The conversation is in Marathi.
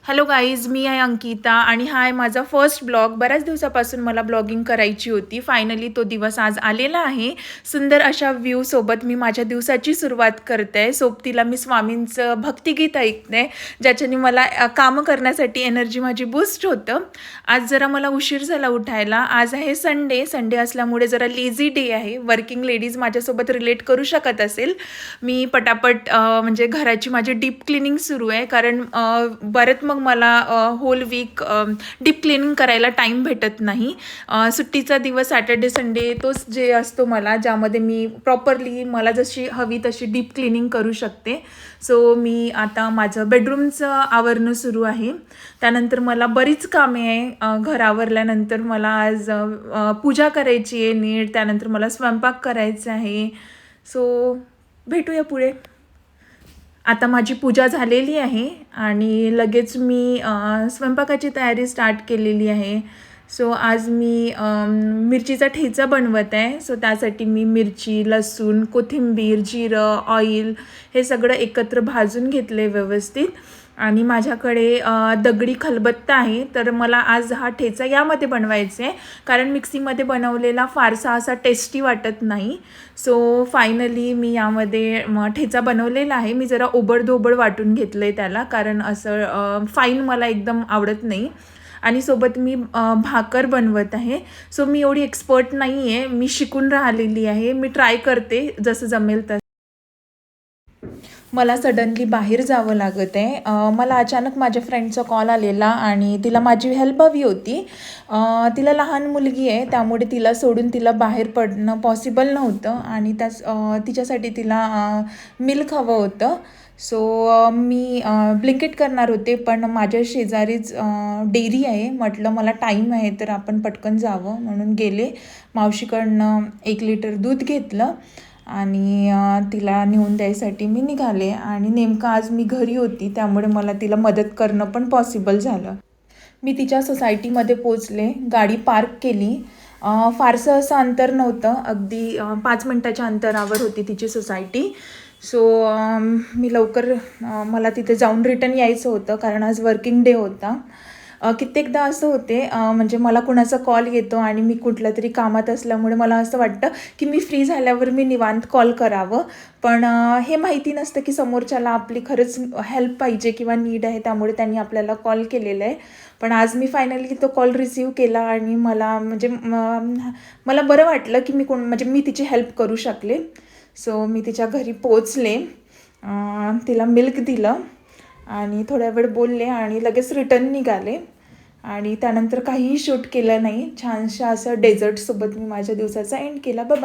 हॅलो गाईज, मी आहे अंकिता आणि हा आहे माझा फर्स्ट ब्लॉग. बऱ्याच दिवसापासून मला ब्लॉगिंग करायची होती. फायनली तो दिवस आज आलेला आहे. सुंदर अशा व्ह्यूसोबत मी माझ्या दिवसाची सुरुवात करते आहे. सोबतीला मी स्वामींचं भक्तिगीत ऐकते, ज्याच्याने मला कामं करण्यासाठी एनर्जी माझी बूस्ट होतं. आज जरा मला उशीर झाला उठायला. आज आहे संडे असल्यामुळे जरा लेझी डे आहे. वर्किंग लेडीज माझ्यासोबत रिलेट करू शकत असेल. मी पटापट म्हणजे घराची माझी डीप क्लिनिंग सुरू आहे, कारण बरंच मग मला होल वीक डीप क्लिनिंग करायला टाईम भेटत नाही. सुट्टीचा दिवस सॅटर्डे संडे तोच जे असतो मला, ज्यामध्ये मी प्रॉपरली मला जशी हवी तशी डीप क्लिनिंग करू शकते. सो मी आता माझं बेडरूमचं आवरणं सुरू आहे. त्यानंतर मला बरीच कामे आहे. घर आवरल्यानंतर मला आज पूजा करायची आहे नीट. त्यानंतर मला स्वयंपाक करायचा आहे. सो भेटूया पुढे. आता माझी पूजा झालेली आहे आणि लगेच मी स्वयंपाकाची तयारी स्टार्ट केलेली आहे. सो आज मी मिरचीचा ठेचा बनवत आहे. सो त्यासाठी मी मिरची, लसूण, कोथिंबीर, जिरं, ऑइल हे सगळं एकत्र भाजून घेतलं आहे व्यवस्थित. आणि माझ्याकडे दगडी खलबत्ता आहे, तर मला आज हा ठेचा यामध्ये बनवायचा आहे, कारण मिक्सीमध्ये बनवलेला फारसा असा टेस्टी वाटत नाही. सो फायनली मी यामध्ये ठेचा बनवलेला आहे. मी जरा ओबडधोबड वाटून घेतलं आहे त्याला, कारण असं फाईन मला एकदम आवडत नाही. आणि सोबत मी भाकर बनवत आहे. सो मी एवढी एक्सपर्ट नाही आहे, मी शिकून राहिलेली आहे. मी ट्राय करते जसं जमेल तसं. मला सडनली बाहेर जावं लागत आहे. मला अचानक माझ्या फ्रेंडचा कॉल आलेला आणि तिला माझी हेल्प हवी होती. तिला लहान मुलगी आहे, त्यामुळे तिला सोडून तिला बाहेर पडणं पॉसिबल नव्हतं आणि तिच्यासाठी तिला मिल्क हवं होतं. सो मी ब्लिंकिट करणार होते, पण माझ्या शेजारीच डेअरी आहे. म्हटलं मला टाईम आहे तर आपण पटकन जावं, म्हणून गेले. मावशीकडनं 1 लिटर दूध घेतलं आणि तिला नेऊन द्यायसाठी मी निघाले. आणि नेमकं आज मी घरी होती, त्यामुळे मला तिला मदत करणं पण पॉसिबल झालं. मी तिच्या सोसायटीमध्ये पोचले, गाडी पार्क केली. फारसं असं अंतर नव्हतं, अगदी 5 मिनटाच्या अंतरावर होती तिची सोसायटी. सो मी लवकर मला तिथे जाऊन रिटर्न यायचं होतं, कारण आज वर्किंग डे होता. कित्येकदा असं होते, म्हणजे मला कुणाचा कॉल येतो आणि मी कुठल्या तरी कामात असल्यामुळे मला असं वाटतं की मी फ्री झाल्यावर मी निवांत कॉल करावं. पण हे माहिती नसतं की समोरच्याला आपली खरंच हेल्प पाहिजे किंवा नीड आहे, त्यामुळे त्यांनी आपल्याला कॉल केलेला आहे. पण आज मी फायनली तो कॉल रिसीव केला आणि मला म्हणजे मला बरं वाटलं की म्हणजे मी तिची हेल्प करू शकले. सो मी तिच्या घरी पोचले, तिला मिल्क दिलं आणि थोड्या वेळ बोलले आणि लगेच रिटर्न निघाले. आणि त्यानंतर काहीही शूट केलं नाही. छानशा असं डेझर्टसोबत मी माझ्या दिवसाचा एंड केला. बाय.